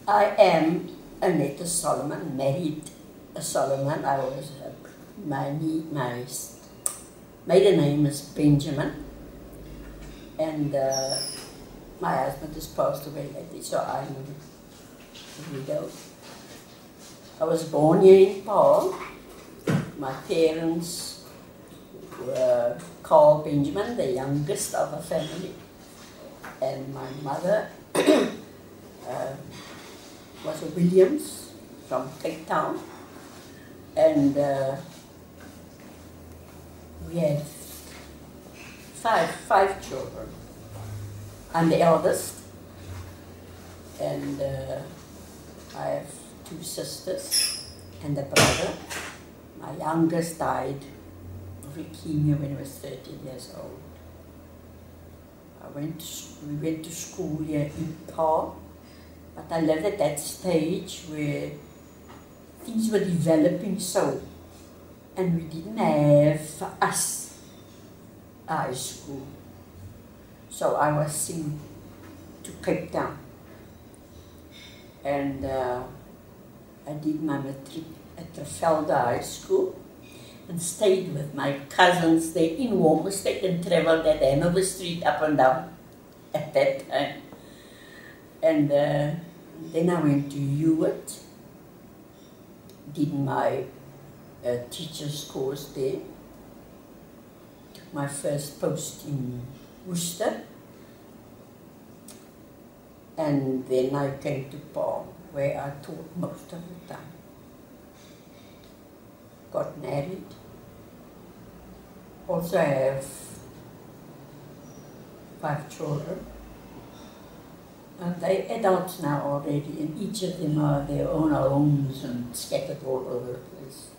I am Anetta Solomon, married Solomon. I was, my maiden name is Benjamin, and my husband has passed away lately, so I'm a widow. I was born here in Paarl. My parents were Carl Benjamin, the youngest of the family, and my mother was a Williams from Cape Town, and we had five children. I'm the eldest, and I have 2 sisters and a brother. My youngest died of leukemia when he was 13 years old. We went to school here in Paarl, but I lived at that stage where things were developing so, and we didn't have, for us, a high school. So I was sent to Cape Town, and I did my matric at Trafalgar High School and stayed with my cousins there in Warmestate and travelled that Hanover Street up and down at that time. And then I went to Hewitt, did my teacher's course there, took my first post in Worcester, and then I came to Paarl, where I taught most of the time. Got married. Also I have 5 children, and they're adults now already, and each of them are their own homes and scattered all over the place.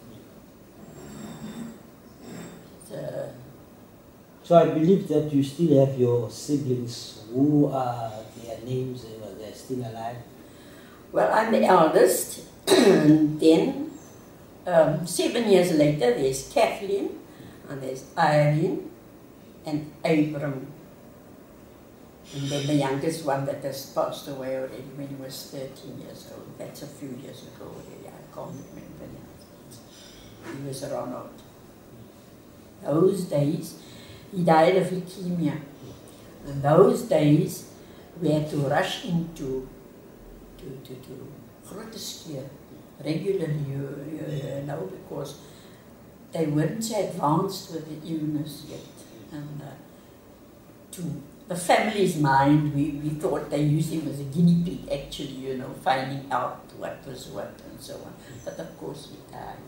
So I believe that you still have your siblings. Who are their names? They're still alive? Well, I'm the eldest, and then 7 years later there's Kathleen, and there's Irene, and Abram. And then the youngest one that has passed away already when he was 13 years old. That's a few years ago already. I can't remember now. He was Ronald. Those days, he died of leukemia. And those days, we had to rush into Grooteskier regularly, you know, because they weren't so advanced with the illness yet. And to the family's mind, we thought they used him as a guinea pig, actually, you know, finding out what was what and so on. But of course he died.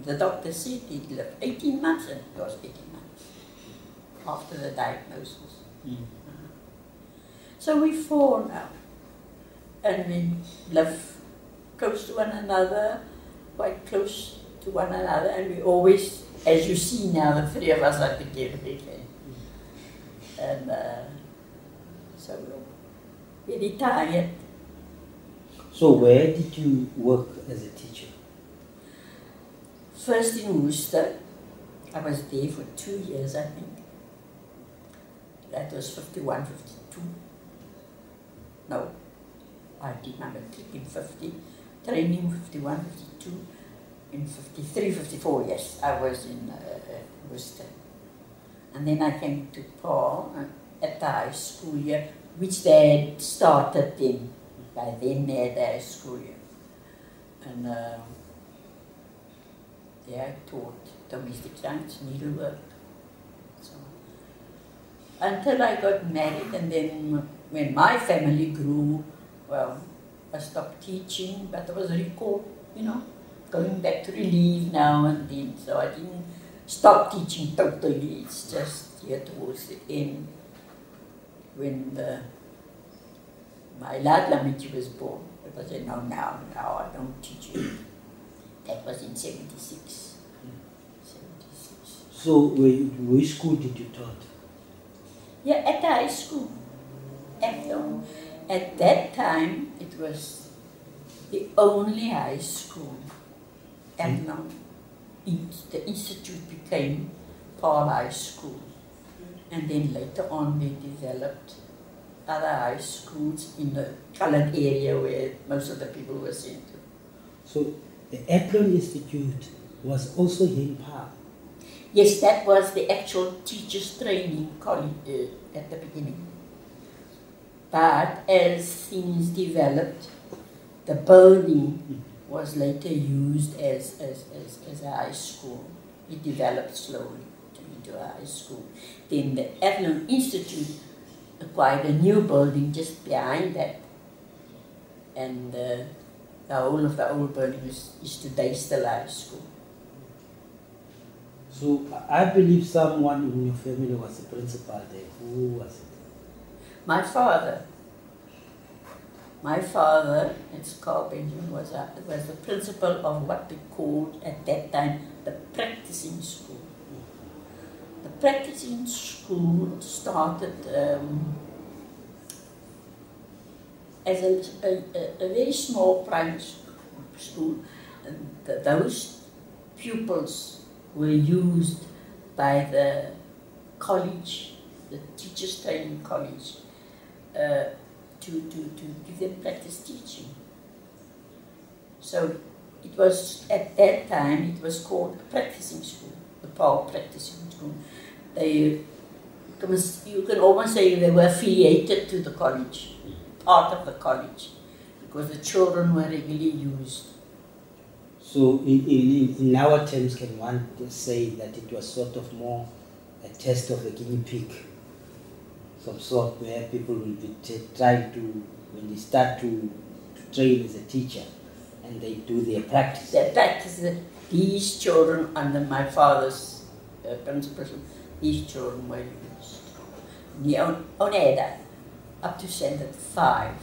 The doctor said he'd live 18 months, and it was 18 months after the diagnosis. So we're 4 now, and we live close to one another, quite close to one another, and we always, as you see now, the 3 of us are together again. And so we're retired. So where did you work as a teacher? First in Worcester. I was there for 2 years, I think. That was 51, 52. No, I did my matric in 50, training 51, 52, in 53, 54, yes, I was in Worcester. And then I came to Paarl at the high school year, which they had started then. By then they had the high school year. And there I taught domestic science, needlework, so on. Until I got married, and then when my family grew, well, I stopped teaching, but I was recalled, you know, going back to relief now and then, so I didn't stop teaching totally. It's just here towards the end, when my Ladlamichi was born. I said, no, now I don't teach you. That was in 76. 76. So which school did you taught? Yeah, at the high school. At that time, it was the only high school. The institute became Paarl High School, and then later on they developed other high schools in the coloured area where most of the people were sent to. So the Athlone Institute was also here in Park. Yes, that was the actual teachers' training college at the beginning. But as things developed, the building was later used as a high school. It developed slowly into a high school. Then the Athlone Institute acquired a new building just behind that. And the whole of the old building is today still a high school. So I believe someone in your family was the principal there. Who was it? My father. My father, it's called Benjamin, was the principal of what we called at that time the practicing school. The practicing school started as a very small primary school. And those pupils were used by the college, the teachers' training college, to give them practice teaching. So it was, at that time, it was called a practicing school, the Paul Practicing School. You can almost say they were affiliated to the college, part of the college, because the children were regularly used. So in our terms, can one say that it was sort of more a test of a guinea pig? Some sort where people will be trying to, when they start to train as a teacher, and they do their practice. Their practice, these children under my father's principalship, these children were used. The Anetta, up to standard 5.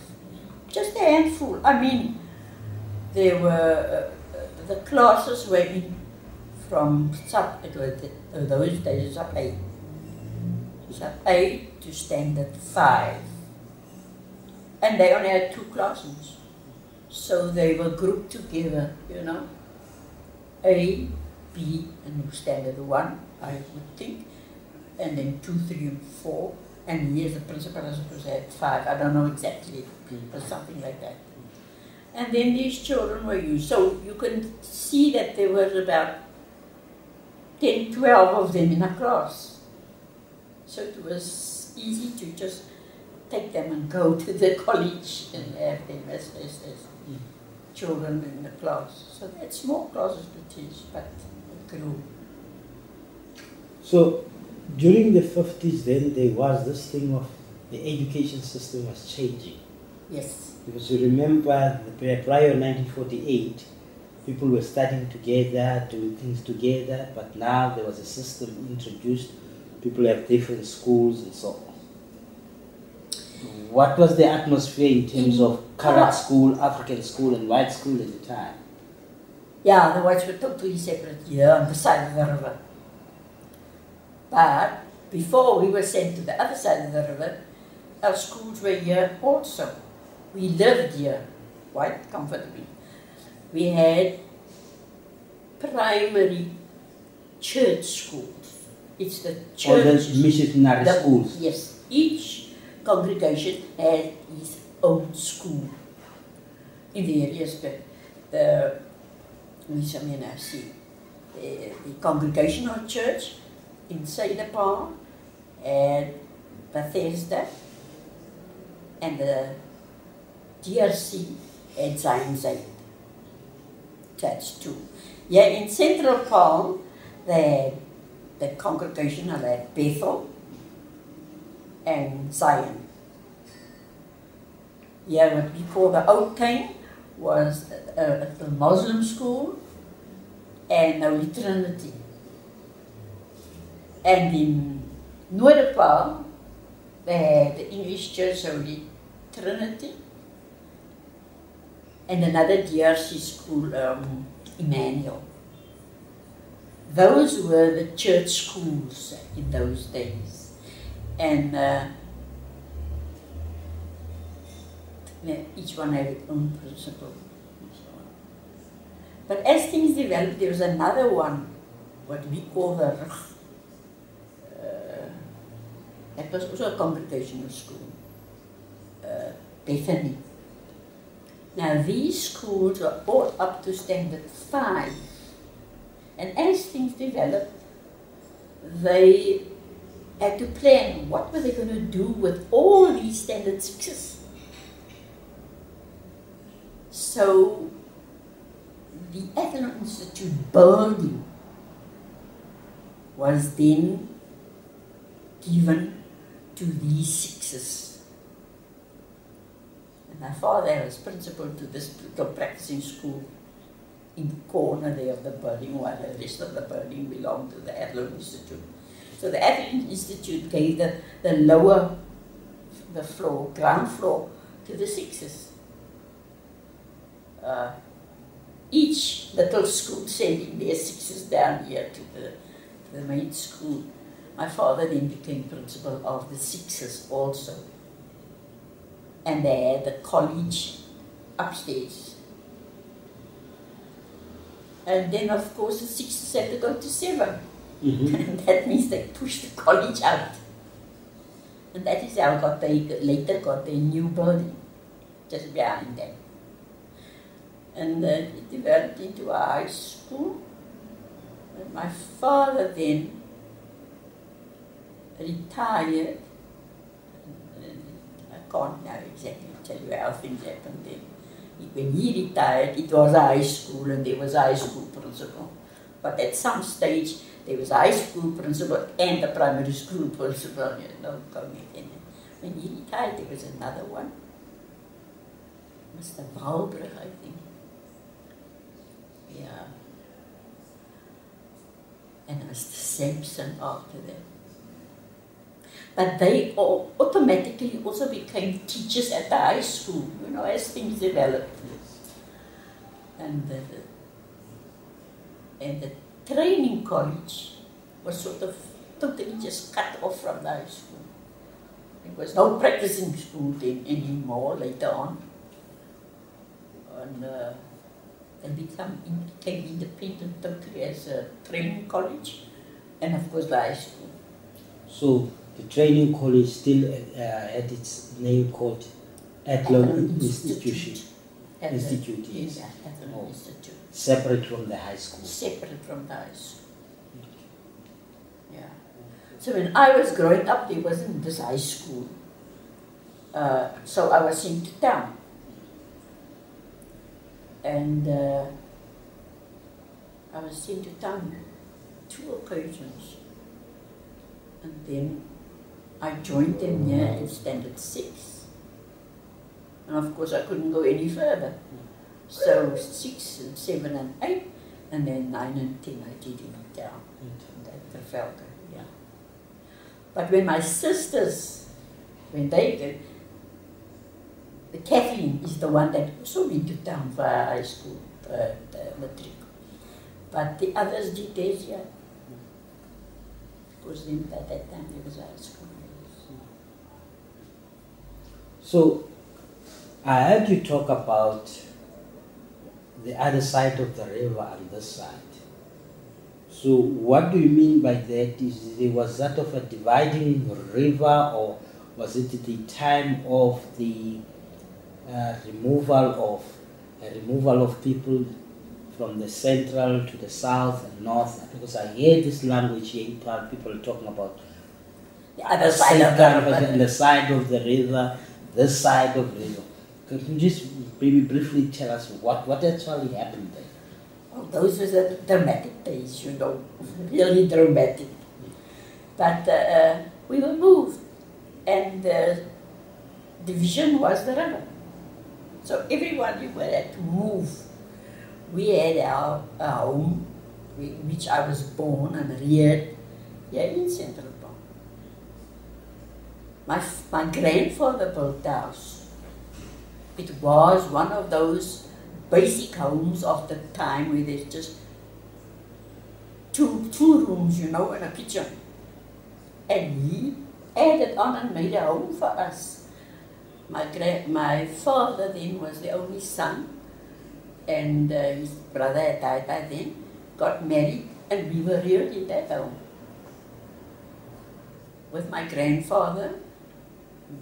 Just a handful. I mean, there were, the classes were in from those days, sub 8. Sub 8 to standard 5. And they only had 2 classrooms. So they were grouped together, you know. A, B, and standard 1, I would think. And then 2, 3, and 4. And here's the principal, I suppose, had 5. I don't know exactly, but something like that. And then these children were used. So you can see that there were about 10, 12 of them in a class. So it was easy to just take them and go to the college and have them as children in the class. So they had small classes to teach, but it grew. So during the 50s then there was this thing of the education system was changing. Yes. Because you remember prior to 1948, people were studying together, doing things together, but now there was a system introduced. People have different schools and so on. What was the atmosphere in terms of colored school, African school, and white school at the time? Yeah, the whites were totally separate here on the side of the river. But before we were sent to the other side of the river, our schools were here also. We lived here quite comfortably. We had primary church schools. It's the church. Or the missionary schools. Yes. Each congregation had its own school in the areas that the Congregational Church in Zuiderpaal and Bethesda and the DRC and Zion attached to. Yeah, in Central Paarl, they had the Congregational at Bethel and Zion. Yeah, what we call the Old Cain was the Muslim school and Holy Trinity. And in Noorderpaal, they had the English Church Holy Trinity and another DRC school, Emmanuel. Those were the church schools in those days. And each one had its own principle and so on. But as things developed, there was another one, what we call the that was also a congregational school. Bethany. Now these schools were all up to standard 5. And as things developed, they had to plan what were they going to do with all these standard 6s. So the Athlone Institute building was then given to these 6s. And my father was principal to this little practicing school in the corner there of the building, while the rest of the building belonged to the Athlone Institute. So the Athlone Institute gave the lower, the floor, ground floor, to the 6s. Each little school sending their 6s down here to the main school. My father then became principal of the 6s also. And they had the college upstairs. And then of course the 6s had to go to 7. And that means they pushed the college out. And that is how they later got their new building, just behind them. And it developed into a high school. And my father then retired. I can't now exactly tell you how things happened then. When he retired, it was a high school and there was a high school principal. But at some stage, there was a high school principal and a primary school principal. You know, when he retired, there was another one. Mr. Walbrug, I think. Yeah. And Mr. Sampson after that. But they all automatically also became teachers at the high school, you know, as things developed. And the training college was sort of totally just cut off from the high school. There was no practicing school then anymore later on. And they became independent totally as a training college and of course the high school. So the training college still had its name called Athlone Institute. Institute, yes. Yeah, Athlone Institute. Separate from the high school. Separate from the high school. Yeah. So when I was growing up, there wasn't this high school. So I was sent to town. And I was sent to town 2 occasions. And then I joined them here in standard 6. And of course I couldn't go any further. So 6 and 7 and 8, and then 9 and 10 I did in town. At Goedverwacht, yeah. But when my sisters, when they did, the Kathleen is the one that also went to town for her high school, the matric. But the others did theirs here. Because then at that time there was high school. So I heard you talk about the other side of the river and this side. So what do you mean by that? Was that of a dividing river, or was it the time of the removal of people from the central to the south and north? Because I hear this language here in part, people talking about the other side of the river. And the side of the river, this side of the river. Could you just maybe briefly tell us what actually happened there? Oh, those were the dramatic days, you know, really dramatic. But we were moved, and the division was the river. So everyone you had to move. We had our home, which I was born and reared here in Central Park. My grandfather built the house. It was one of those basic homes of the time where there's just two rooms, you know, and a kitchen. And he added on and made a home for us. My father then was the only son, and his brother had died by then, got married, and we were reared in that home. With my grandfather,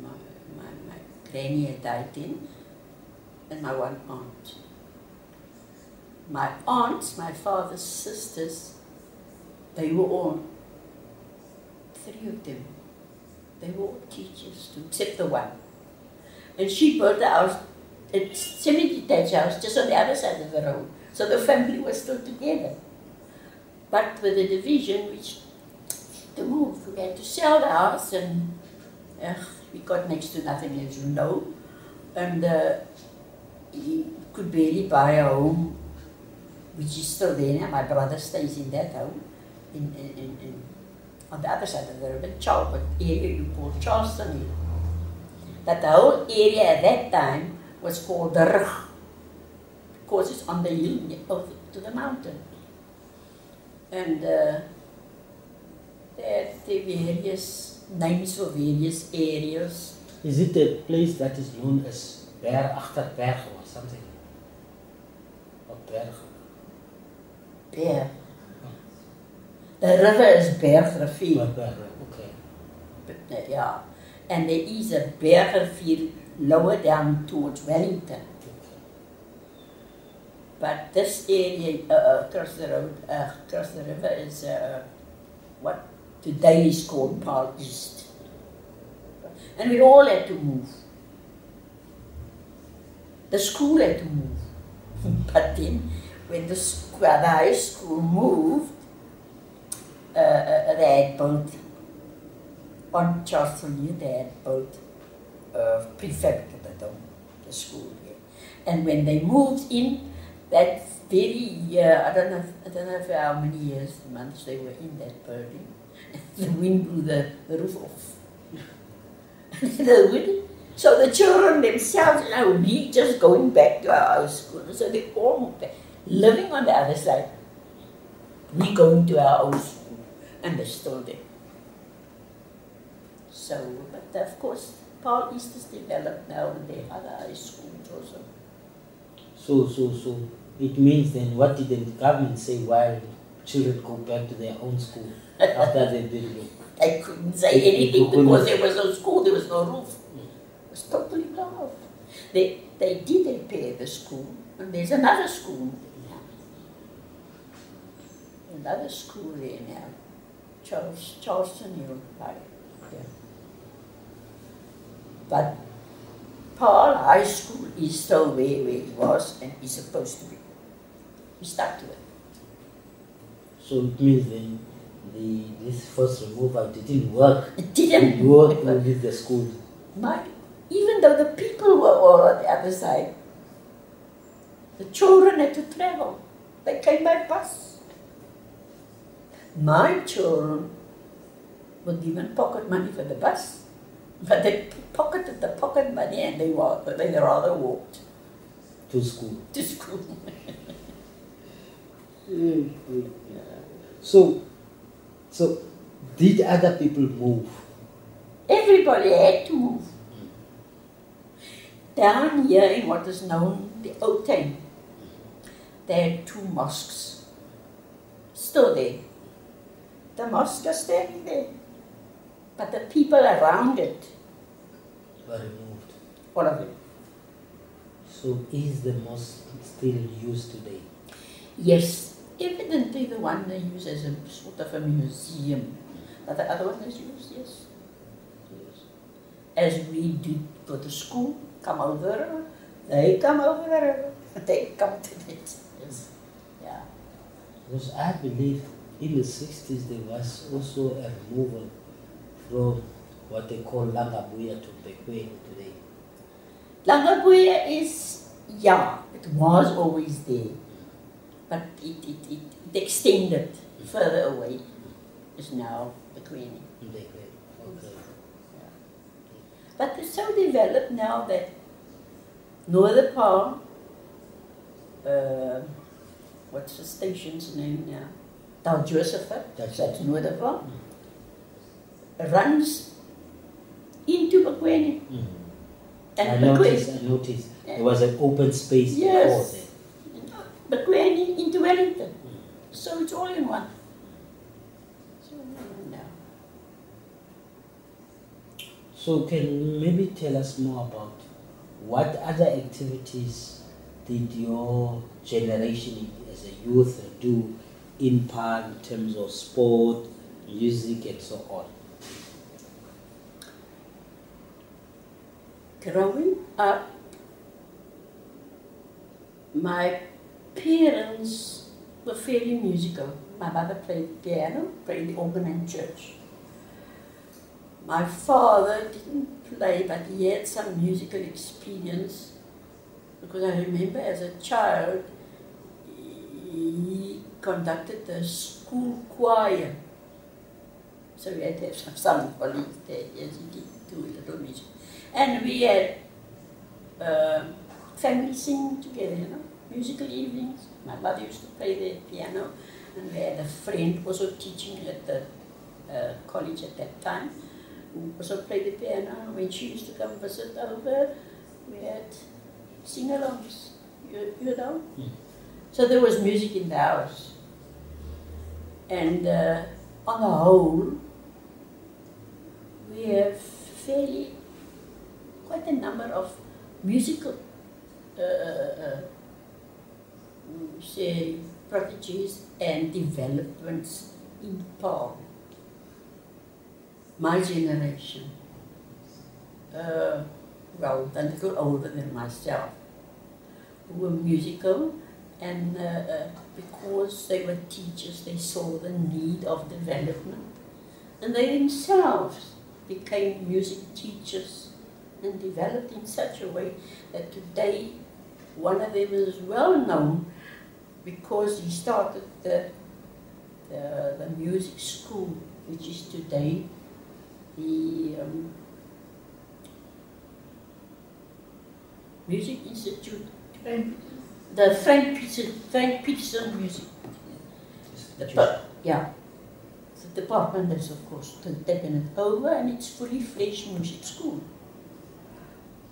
my granny had died then, and my one aunt. My aunts, my father's sisters, they were all, 3 of them, they were all teachers too, except the one. And she built a house, a semi-detached house, just on the other side of the road. So the family was still together. But with the division, which to move, we had to sell the house, and we got next to nothing, as you know. And he could barely buy a home, which is still there now. My brother stays in that home, on the other side of the river, Charleston area you call Charleston. That the whole area at that time was called the Rug, because it's on the hill over to the mountain. And there are various names for various areas. Is it a place that is known as Goedverwacht or something? Or Berg? Berg. The river is Bergrivier. Okay. But, yeah. And there is a Bergrivier lower down towards Wellington. But this area across the road, across the river is what today is called Paul East. And we all had to move. The school had to move. But then, when the high school moved, they had built, on Charleston, they had built prefabricated the school here. And when they moved in, that very year, I don't know for how many years, months they were in that building, the wind blew the roof off. So the children themselves, we just going back to our house school. So they all moved back, living on the other side. We going to our own school, and they're still there. So, but of course, Paul East is developed now, and there are other high schools also. So it means then, what did the government say while children go back to their own school after they've been moved? They couldn't say anything because there was no school, there was no roof. It was totally blown off. They did repair the school, and there's another school now. Another school there now. Charleston Hill, right there. But Paul High School is still where it was and is supposed to be. We stuck to it. So it means then this first removal didn't work. It didn't work with the school. Even though the people were all on the other side, the children had to travel. They came by bus. My children were given pocket money for the bus, but they pocketed the pocket money and they rather walked to school. To school. So did other people move? Everybody had to move. Down here in what is known the Old Town, there are 2 mosques. Still there. The mosque is standing there. But the people around it were removed. All of it. So is the mosque still used today? Yes. Evidently the one they use as a sort of a museum. But the other one is used, yes. As we did for the school, come over the river. They come over the river. They come to it. Yes. Yeah. Because I believe in the 60s there was also a removal from what they call Langabuya to Bekwe today. Langabuya is, it was always there. But it extended further away. It's now Bekwe. Okay. Yeah. But it's so developed now that Northern Palm, what's the station's name now? Dal Josephat, that's Northern Palm, runs into Bekwe. And I noticed. There was an open space before there. Bekwe into Wellington. So it's all in one. So can you maybe tell us more about what other activities did your generation as a youth do in part in terms of sport, music, and so on? Growing up, my parents were fairly musical. My mother played piano, played the organ in church. My father didn't play, but he had some musical experience, because I remember as a child, he conducted the school choir. So we had to have some colleagues there, yes, he did do a little music. And we had family singing together, you know, musical evenings. My mother used to play the piano, and we had a friend also teaching at the college at that time, who also played the piano. When she used to come visit over, we had sing-alongs, you know. So there was music in the house. And on the whole, we have quite a number of musical say prodigies and developments in Paul. My generation, well, a little older than myself, were musical, and because they were teachers, they saw the need of development, and they themselves became music teachers and developed in such a way that today one of them is well known because he started the music school, which is today the Music Institute, the Frank Peterson Music. Yeah. The department has, of course, taken it over, and it's fully fledged music school.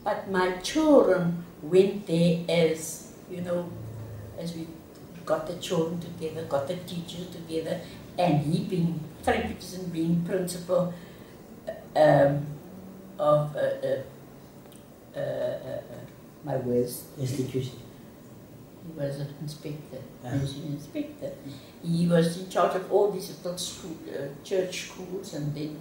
But my children went there as, you know, as we got the children together, got the teachers together, and he being, Frank Peterson being principal of my worst Institution. He was an inspector, music inspector. He was in charge of all these little school, church schools, and then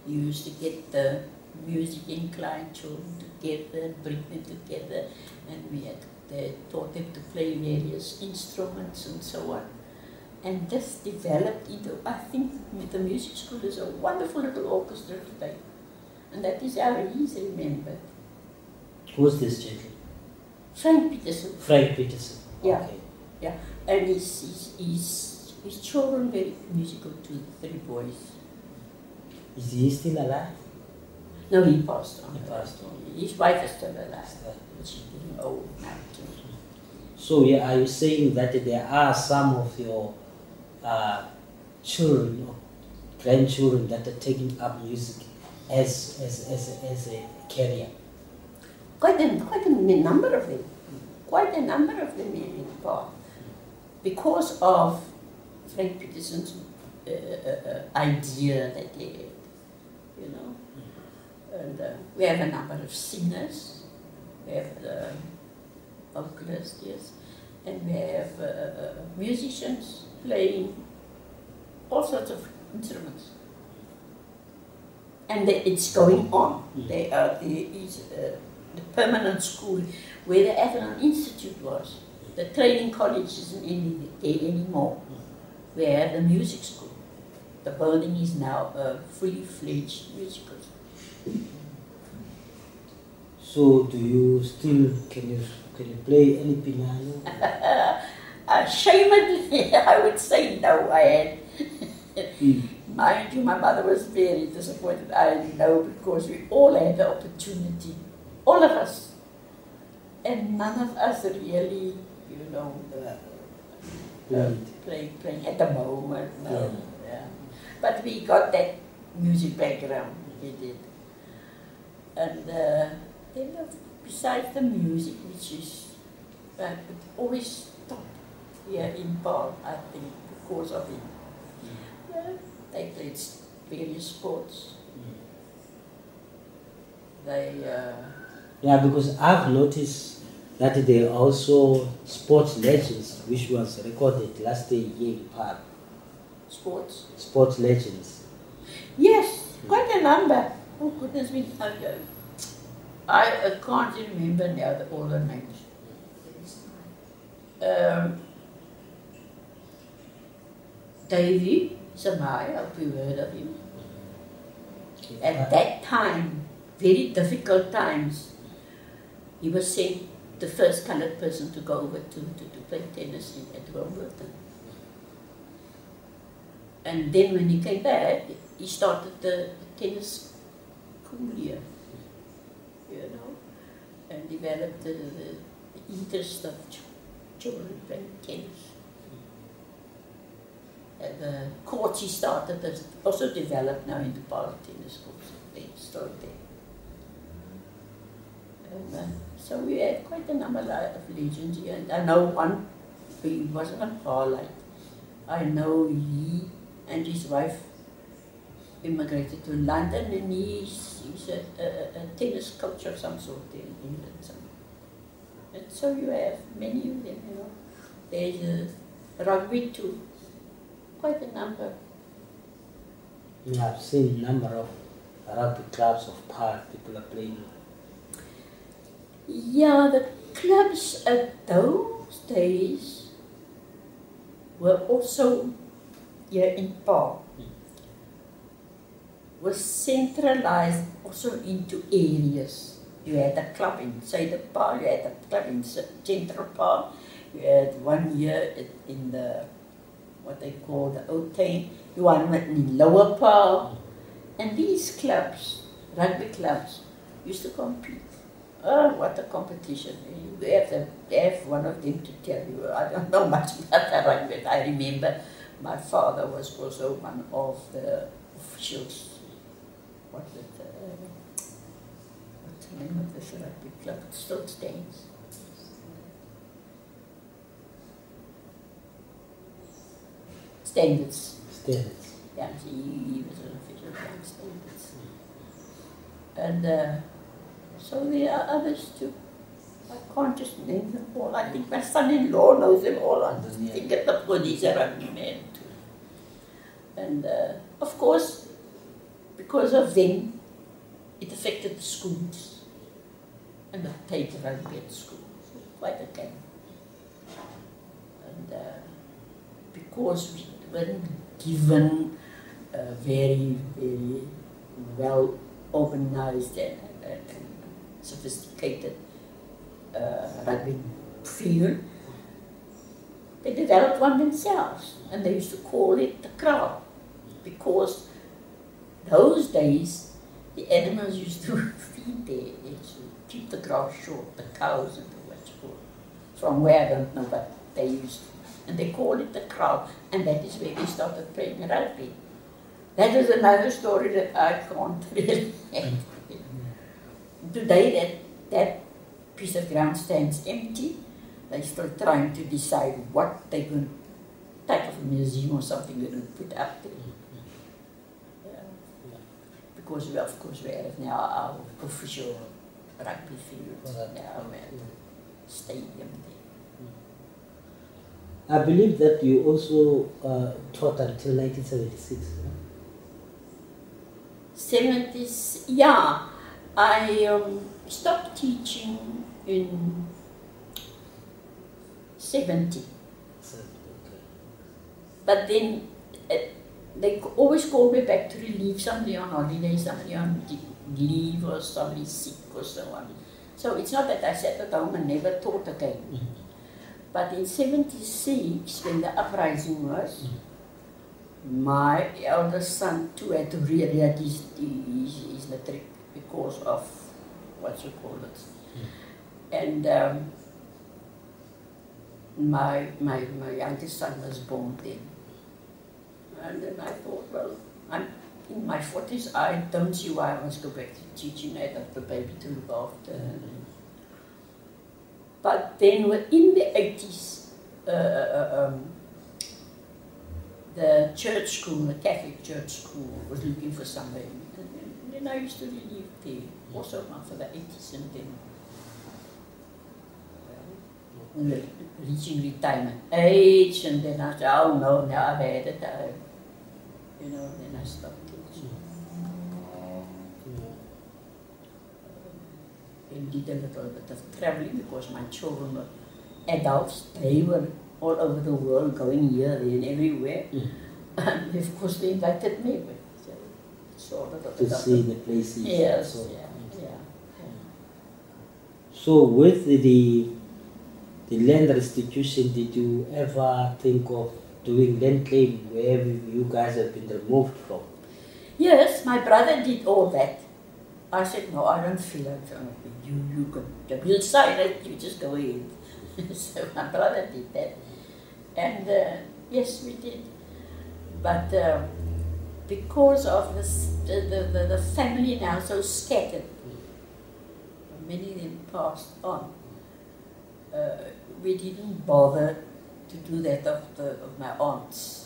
he used to get the music inclined children together and bring them together, and they taught them to play various instruments and so on. And this developed into, I think the music school is a wonderful little orchestra today, and that is how he is remembered. Who's this gentleman? Frank Peterson. Frank Peterson. Yeah, Okay. yeah, and his children very musical too, 3 boys. Is he still alive? No, he passed on. He passed on. His wife is still alive, but she's getting old now too. So yeah, are you saying that there are some of your children or grandchildren that are taking up music as a career? Quite a number of them. Quite a number of them in part. Because of Frank Peterson's idea that they had, you know. And we have a number of singers, we have vocalists, yes, and we have musicians playing all sorts of instruments. And it's going on. There is the permanent school where the Avalon Institute was. The training college isn't there anymore. We have the music school. The building is now a fully fledged musical school. So do you still, can you play any piano? Ashamedly, I would say no, I had. Mind you, my mother was very disappointed. I know, because we all had the opportunity, all of us, and none of us really, you know, playing at the moment. No. Yeah. But we got that music background, we did. And then besides the music, which is it always stopped here in Paul, I think, because of it. They played various sports. They Yeah, because I've noticed that there are also sports legends, which was recorded last day here in Park. Sports. Sports legends. Yes, quite a number. Oh goodness me, I can't remember now all the names. Davy Samai, hope you heard of him. At that time, very difficult times, he was sent the first colored person to go over to play tennis at Goedverwacht. And then when he came back, he started the tennis school here, you know, and developed the interest of children playing tennis. And the courts he started has also developed now into park tennis courts. They started there. And, so we had quite a number of legends here. And I know one, he wasn't a Harley. I know he and his wife immigrated to London, and he's a tennis coach of some sort in England. And so you have many of them, you know. There's rugby too, quite a number. Yeah, I've seen a number of rugby clubs of Park people are playing. Yeah, the clubs at those days were also here in Park. Was centralized also into areas. You had a club inside the Park, you had a club in Central Park, you had one here in the, what they call the Old Town, you had one in Lower Park. And these clubs, rugby clubs, used to compete. Oh, what a competition. You have to have one of them to tell you. I don't know much about the rugby, but I remember my father was also one of the officials. What's the name of this rugby club? It still stands. Standards. Standards. Yeah, he was an official of Standards. And so there are others too. I can't just name them all. I think my son-in-law knows them all. I just think that the police are rugby men too. And of course, because of them, it affected the schools. And I played rugby at school. So quite a game. And because we weren't given a very, very well organized and sophisticated rugby field, they developed one themselves, and they used to call it the kraal, because those days the animals used to feed there. They used to keep the grass short, the cows and the what you call it. From where I don't know, but they used to. And they called it the kraal, and that is where they started playing rugby. That is another story that I can't really add. Today that piece of ground stands empty. They're still trying to decide what they're going to, type of museum or something they're going to put up there. Yeah. Because we, of course, we have now our official rugby field now and stadium there. I believe that you also taught until 1976. 70s, yeah. I stopped teaching in 70. But then they always called me back to relieve somebody on holiday, somebody on leave, or somebody sick or so on. So it's not that I sat at home and never taught again. But in 76, when the uprising was, my eldest son too had to reread his matric because of what you call it. And my youngest son was born then. And then I thought, well, I'm in my 40s, I don't see why I must go back to teaching. I have the baby to look after. But then in the 80s, the church school, the Catholic church school, was looking for somebody. And then I used to relieve there, also for the 80s, and then reaching retirement age, and then I said, oh no, now I've had it, you know, then I stopped teaching. And did a little bit of traveling because my children were adults. They were all over the world, going here, there, and everywhere. And of course, they invited me. To see the places. Yes, So, yeah. So with the land restitution, did you ever think of doing land claim wherever you guys have been removed from? Yes, my brother did all that. I said, no, I don't feel like you will sign it, you just go ahead. So my brother did that. And yes, we did. But because of this, the family now so scattered, many of them passed on, we didn't bother to do that of my aunts.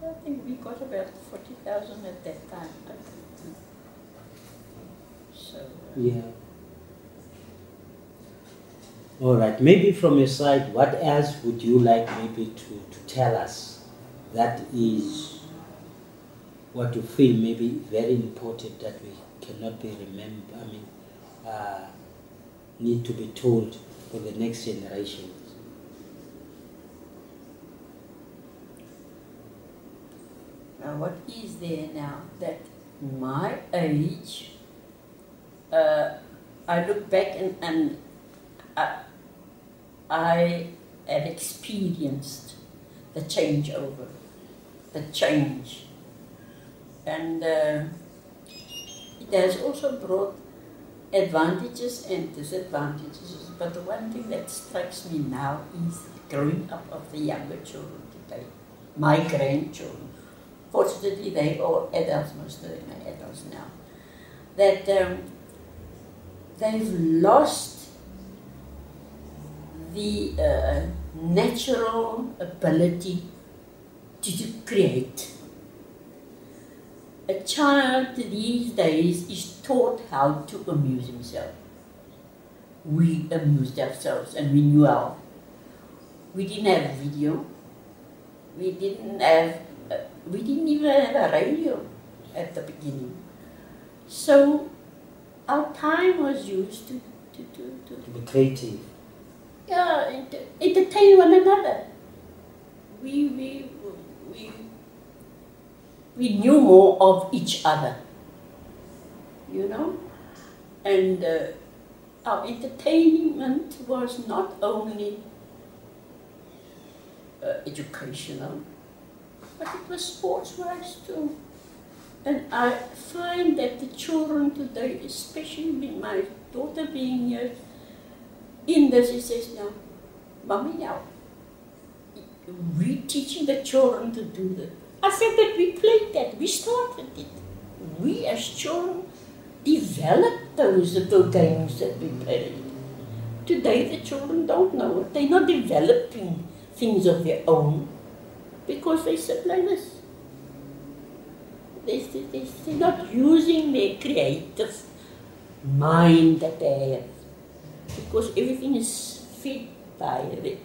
I think we got about 40,000 at that time. So yeah. All right. Maybe from your side, what else would you like maybe to tell us that is what you feel maybe very important that we cannot be remembered? I mean, need to be told for the next generation. Now, what is there now that my age, I look back and I have experienced the changeover, the change. And it has also brought advantages and disadvantages. But the one thing that strikes me now is the growing up of the younger children today, my grandchildren. Fortunately, they are adults, most of them are adults now. That they've lost the natural ability to create. A child these days is taught how to amuse himself. We amused ourselves and we knew how. We didn't have video. We didn't even have a radio at the beginning. So our time was used to be creative. Yeah, entertain one another. We knew more of each other, you know, and our entertainment was not only educational, but it was sports-wise too. And I find that the children today, especially with my daughter being here in this, she says, now, Mommy, now, we're teaching the children to do that. I said that we played that, we started it. We as children developed those little games that we played. Today the children don't know it. They're not developing things of their own because they sit like this. They're not using their creative mind that they have because everything is fed by the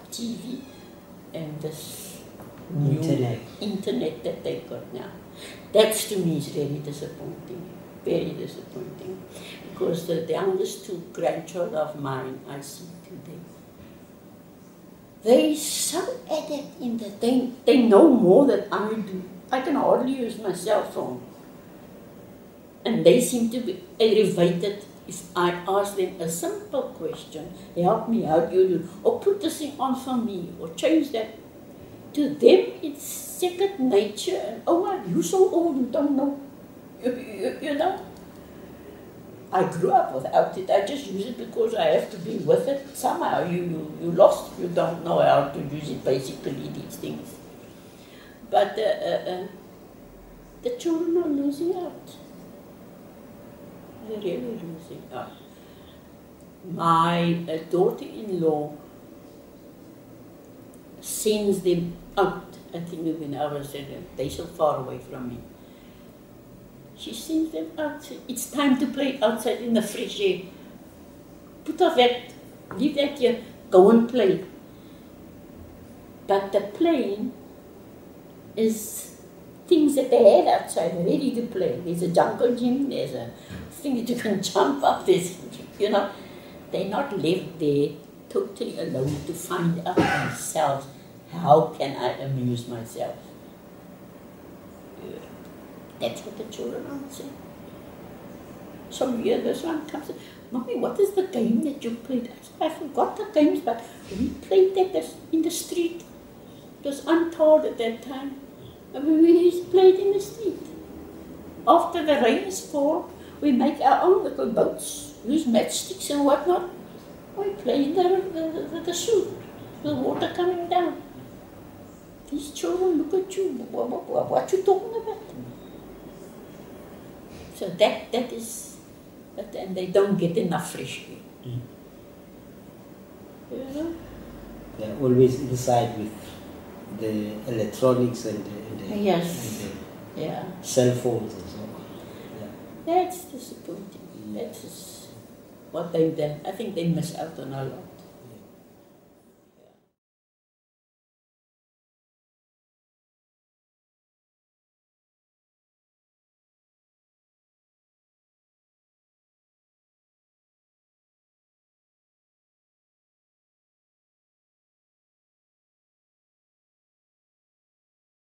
TV and this new internet that they got now. That's to me is very disappointing, very disappointing, because the youngest two grandchildren of mine I see today, they're so adept in that they know more than I do. I can hardly use my cell phone, and they seem to be elevated. If I ask them a simple question, help me, how do you do, or put this thing on for me, or change that. To them, it's second nature. And oh, you're so old, you don't know. You know? I grew up without it. I just use it because I have to be with it. Somehow you lost. You don't know how to use it, basically, these things. But the children are losing out. They're really losing out. My daughter-in-law sends them out. I think when I was there, they're so far away from me. She sends them out. It's time to play outside in the fresh air. put off that, leave that here, go and play. But the playing is things that they have outside, ready to play. There's a jungle gym, there's a thing that you can jump up, there's, you know, they're not left there totally alone to find out themselves, how can I amuse myself? That's what the children answer. So here this one comes, Mommy, what is the game that you played? I said, I forgot the games, but we played that in the street. It was untold at that time. I mean, we played in the street. After the rains fall, we make our own little boats, use matchsticks and whatnot. We play in the soup, the water coming down. These children look at you, what you talking about? So that is, and they don't get enough fresh air. You know? They're always inside with the electronics and the, yes. and the yeah. cell phones and so on. Yeah. That's disappointing. That is what they've done. I think they miss out on a lot.